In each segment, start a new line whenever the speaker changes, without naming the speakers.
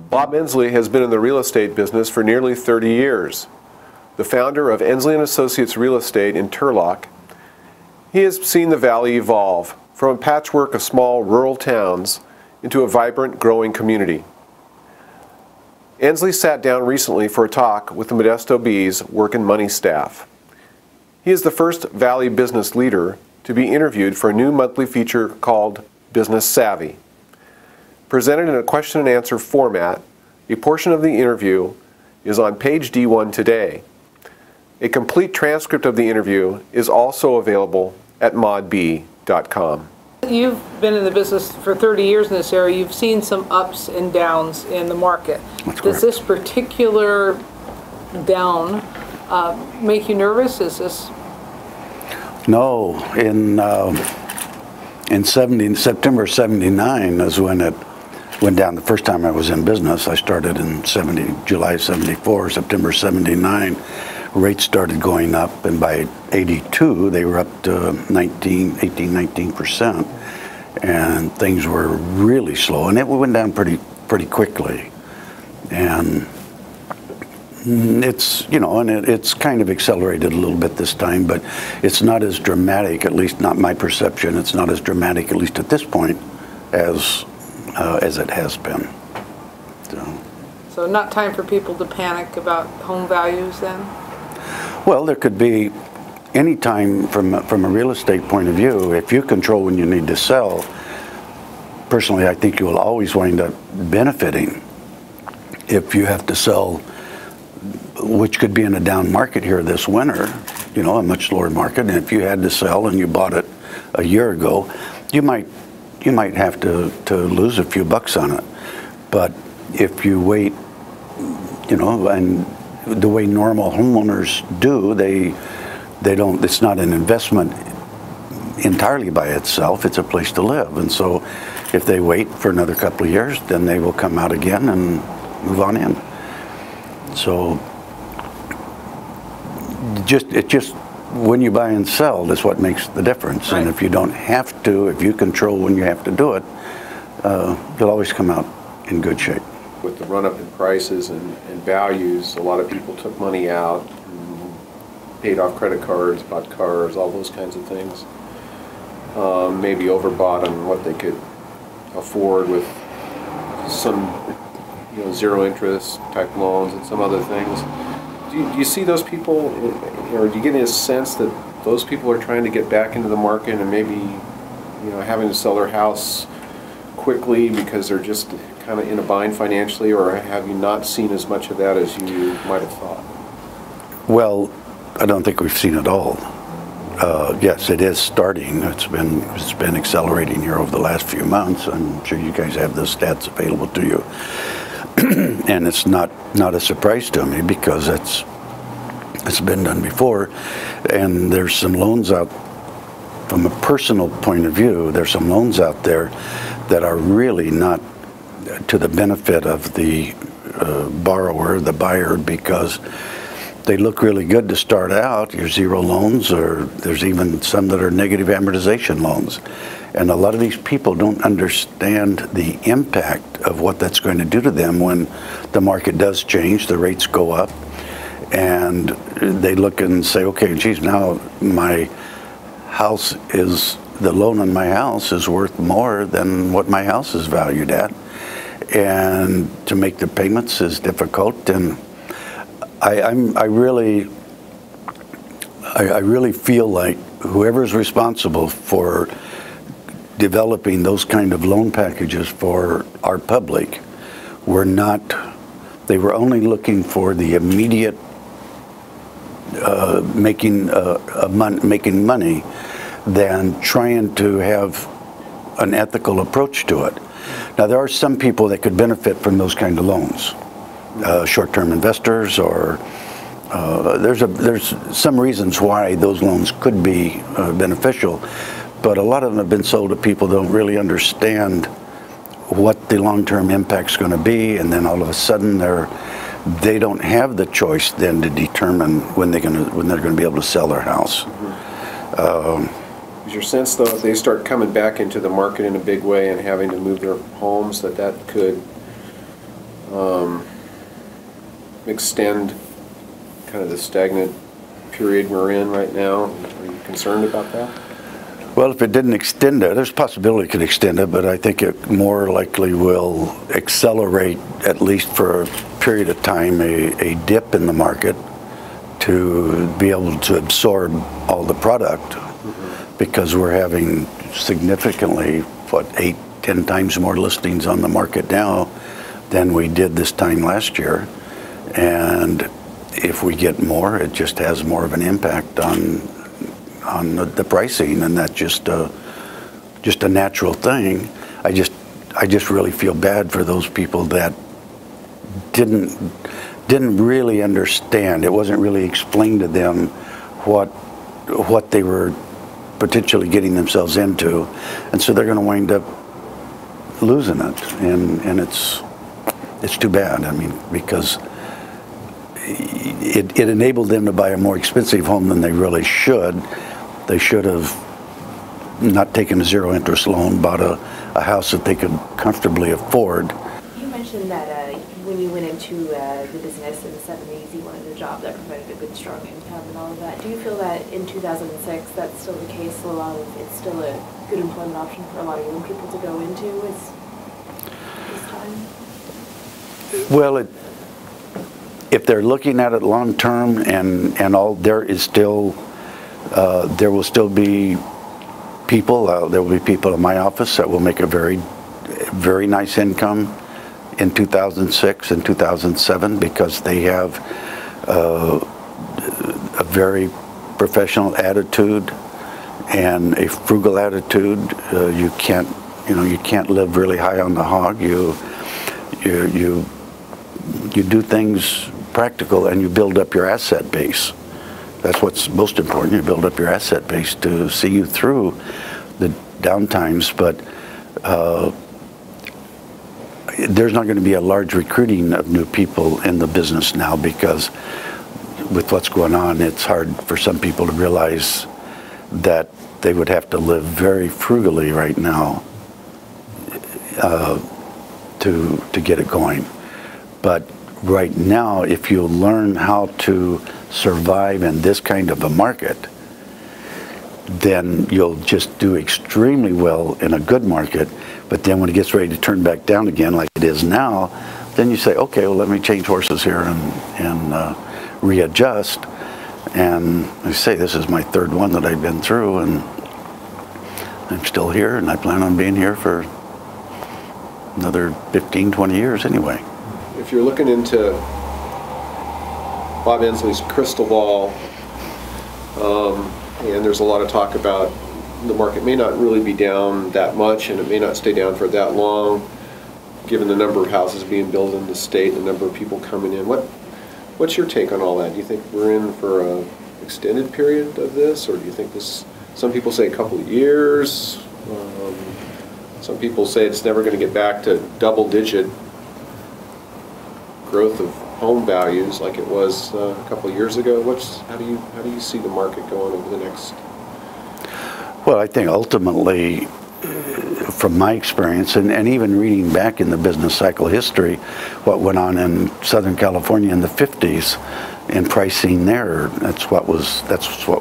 Bob Endsley has been in the real estate business for nearly 30 years. The founder of Endsley Associates Real Estate in Turlock, he has seen the valley evolve from a patchwork of small rural towns into a vibrant, growing community. Endsley sat down recently for a talk with the Modesto Bee's Work and Money staff. He is the first Valley business leader to be interviewed for a new monthly feature called Business Savvy. Presented in a question and answer format, a portion of the interview is on page D1 today. A complete transcript of the interview is also available at modbee.com.
You've been in the business for 30 years in this area. You've seen some ups and downs in the market. Does this particular down make you nervous? Is this?
No. In September 79 is when it went down. The first time I was in business, I started in July 74, September 79. Rates started going up, and by 82 they were up to 19%, and things were really slow, and it went down pretty quickly. And it's, you know, and it's kind of accelerated a little bit this time, but it's not as dramatic, at least not my perception. It's not as dramatic, at least at this point, as it has been.
So not time for people to panic about home values then?
Well, there could be any time from a real estate point of view. If you control when you need to sell, personally, I think you will always wind up benefiting. If you have to sell, which could be in a down market here this winter, you know, a much lower market, and if you had to sell and you bought it a year ago, you might have to lose a few bucks on it. But if you wait, you know, and the way normal homeowners do, they don't, it's not an investment entirely by itself, it's a place to live. And so if they wait for another couple of years, then they will come out again and move on in. So it just when you buy and sell, that's what makes the difference. Right. And if you don't have to, if you control when you have to do it, you'll always come out in good shape.
With the run-up in prices and values, a lot of people took money out, and paid off credit cards, bought cars, all those kinds of things. Maybe overbought on what they could afford with some, you know, zero interest type loans and some other things. Do you see those people, or do you get a sense that those people are trying to get back into the market and maybe, you know, having to sell their house quickly because they're just kind of in a bind financially, or have you not seen as much of that as you might have thought?
Well, I don't think we've seen it all. Yes, it is starting. It's been accelerating here over the last few months. I'm sure you guys have those stats available to you, and it's not a surprise to me because it's been done before. And there's some loans out, from a personal point of view, there's some loans out there that are really not to the benefit of the borrower, the buyer, because they look really good to start out. You're zero loans, or there's even some that are negative amortization loans. And a lot of these people don't understand the impact of what that's going to do to them when the market does change, the rates go up, and they look and say, okay, geez, now my house is, the loan on my house is worth more than what my house is valued at. And to make the payments is difficult, and I really feel like whoever's responsible for developing those kind of loan packages for our public they were only looking for the immediate making money than trying to have an ethical approach to it. Now, there are some people that could benefit from those kind of loans, short-term investors, or there's some reasons why those loans could be beneficial, but a lot of them have been sold to people that don't really understand what the long-term impact's going to be, and then all of a sudden they don't have the choice then to determine when they're going to be able to sell their house.
Mm-hmm. Is your sense, though, if they start coming back into the market in a big way and having to move their homes, that could extend kind of the stagnant period we're in right now? Are you concerned about that?
Well, if it didn't extend it, there's a possibility it could extend it, but I think it more likely will accelerate, at least for a period of time, a dip in the market to be able to absorb all the product, because we're having significantly, 8-10 times more listings on the market now than we did this time last year. And if we get more, it just has more of an impact on the pricing, and that's just a natural thing. I just really feel bad for those people that didn't really understand. It wasn't really explained to them what they were potentially getting themselves into, and so they're going to wind up losing it, and it's too bad. I mean, because it enabled them to buy a more expensive home than they really should. They should have not taken a zero interest loan, bought a house that they could comfortably afford.
You mentioned that when you went into the business in the 70s, you wanted a job that provided a good, strong income and all of that. Do you feel that in 2006 that's still the case? It's still a good employment option for a lot of young people to go into this time?
Well, if they're looking at it long term and all, there will still be people. There will be people in my office that will make a very, very nice income in 2006 and 2007 because they have a very professional attitude and a frugal attitude. You can't live really high on the hog. You do things practical, and you build up your asset base. That's what's most important. You build up your asset base to see you through the downtimes, but there's not going to be a large recruiting of new people in the business now, because with what's going on, it's hard for some people to realize that they would have to live very frugally right now to get it going. But right now, if you learn how to survive in this kind of a market, then you'll just do extremely well in a good market. But then when it gets ready to turn back down again like it is now, then you say, okay, well, let me change horses here and readjust. And I say, this is my third one that I've been through, and I'm still here, and I plan on being here for another 15, 20 years anyway.
If you're looking into Bob Endsley's crystal ball, and there's a lot of talk about the market may not really be down that much, and it may not stay down for that long, given the number of houses being built in the state, the number of people coming in. What's your take on all that? Do you think we're in for an extended period of this, or do you think this? Some people say a couple of years. Some people say it's never going to get back to double-digit growth of home values like it was a couple of years ago. How do you see the market going over the next?
Well, I think ultimately, from my experience, and even reading back in the business cycle history, what went on in Southern California in the 50s and pricing there, that's what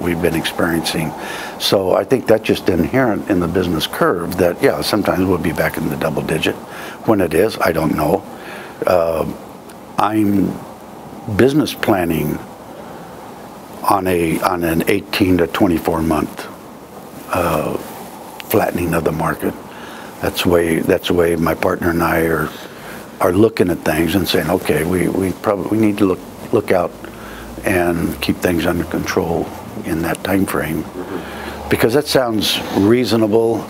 we've been experiencing. So I think that's just inherent in the business curve that, yeah, sometimes we'll be back in the double digit. When it is, I don't know. I'm business planning on an 18 to 24 month flattening of the market. That's the way my partner and I are looking at things and saying, okay, we probably need to look out and keep things under control in that time frame, because that sounds reasonable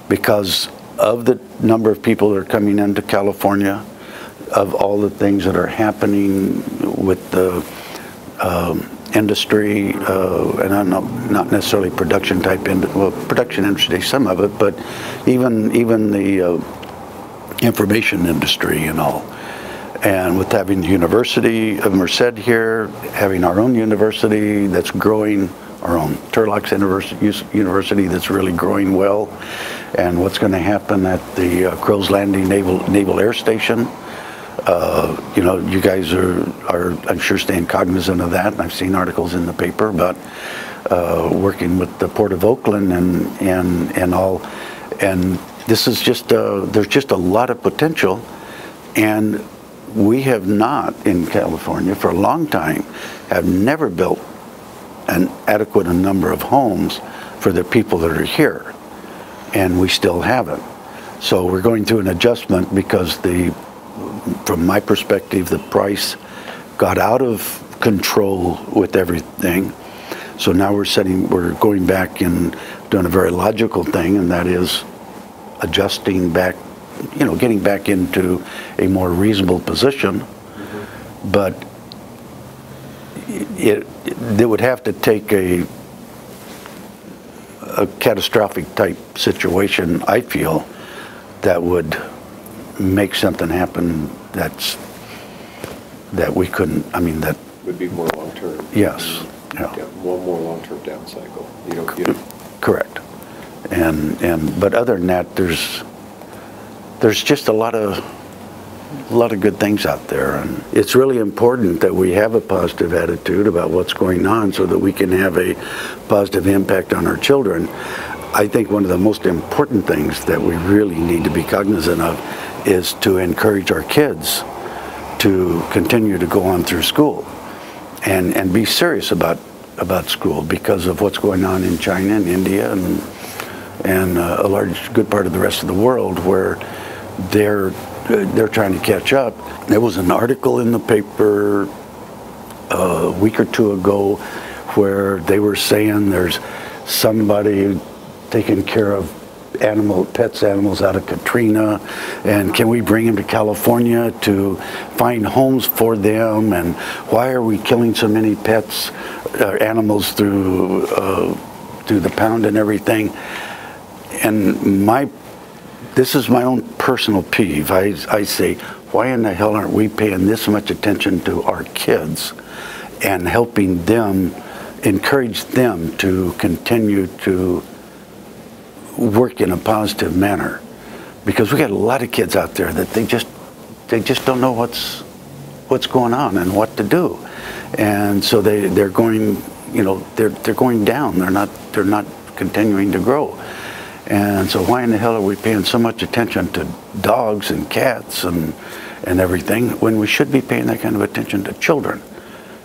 because of the number of people that are coming into California, of all the things that are happening with the industry, and I'm not necessarily production type, production industry, some of it, but even the information industry and all. And with having the University of Merced here, having our own university that's growing, our own Turlock's University that's really growing well, and what's going to happen at the Crow's Landing Naval Air Station, You know, you guys are, I'm sure, staying cognizant of that. And I've seen articles in the paper about working with the Port of Oakland and all. And this is just, there's just a lot of potential. And we have not, in California, for a long time, have never built an adequate number of homes for the people that are here. And we still haven't. So we're going through an adjustment because from my perspective, the price got out of control with everything. So now we're going back and doing a very logical thing, and that is adjusting back, you know, getting back into a more reasonable position. Mm-hmm. But it would have to take a catastrophic type situation, I feel, that would make something happen that we couldn't, I mean, that
would be more long-term.
Yes. Yeah.
One more long-term down cycle. You don't get it.
Correct. But other than that, there's just a lot of good things out there, and it's really important that we have a positive attitude about what's going on so that we can have a positive impact on our children. I think one of the most important things that we really need to be cognizant of is to encourage our kids to continue to go on through school and be serious about school because of what's going on in China and India and a good part of the rest of the world where they're trying to catch up. There was an article in the paper a week or two ago where they were saying there's somebody taking care of animals out of Katrina, and can we bring them to California to find homes for them, and why are we killing so many animals through the pound and everything. And this is my own personal peeve. I say, why in the hell aren't we paying this much attention to our kids and helping them, encourage them to continue to work in a positive manner? Because we got a lot of kids out there that they just don't know what's going on and what to do, and so they're going, you know, they're going down. They're not continuing to grow. And so why in the hell are we paying so much attention to dogs and cats and everything when we should be paying that kind of attention to children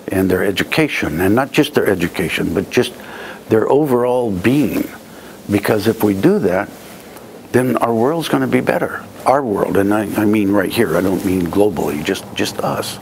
and their education, and not just their education, but just their overall being? Because if we do that, then our world's going to be better. Our world, and I mean right here, I don't mean globally, just us.